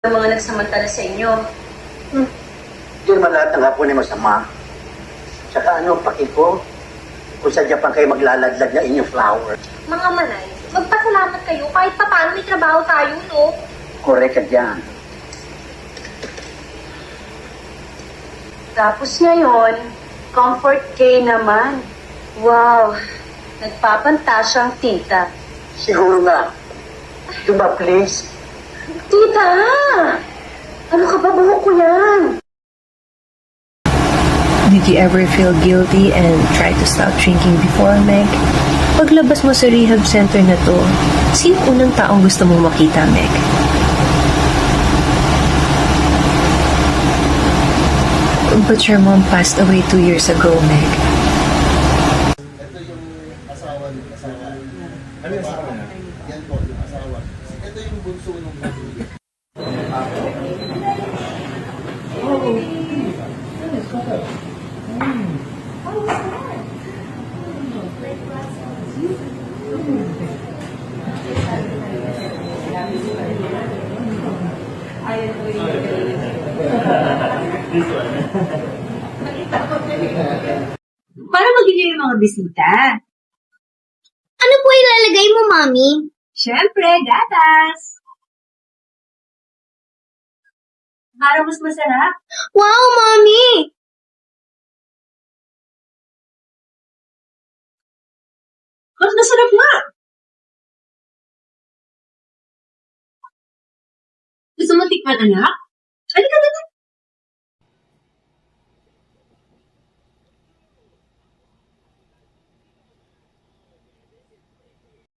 Ang mga nagsamantala sa inyo. Hindi naman lahat ng hapon ay masama. Tsaka ano, paki ko, kung sa Japan kayo maglalaglag na inyong flower. Mga manay, magpasalamat kayo kahit pa paano may trabaho tayo, no? Correct ka dyan. Tapos ngayon, comfort K naman. Wow, nagpapantasyang tita. Siguro nga. Diba, please? Tita! Ano ka ba? Buhok ko yan. Did you ever feel guilty and try to stop drinking before, Meg? Paglabas mo sa rehab center na to, sino unang taong gusto mong makita, Meg? But your mom passed away 2 years ago, Meg. Ito yung asawa ng asawa. Ano yung asawa niya? Yan po, yung asawa. Ito yung bunso ng bunso. Para magiging yung mga bisita. Ano po ilalagay mo, Mami? Siyempre, gatas. Para mas masarap. Wow, Mami! Mas masarap nga. Gusto mo tikman, anak? Halika na.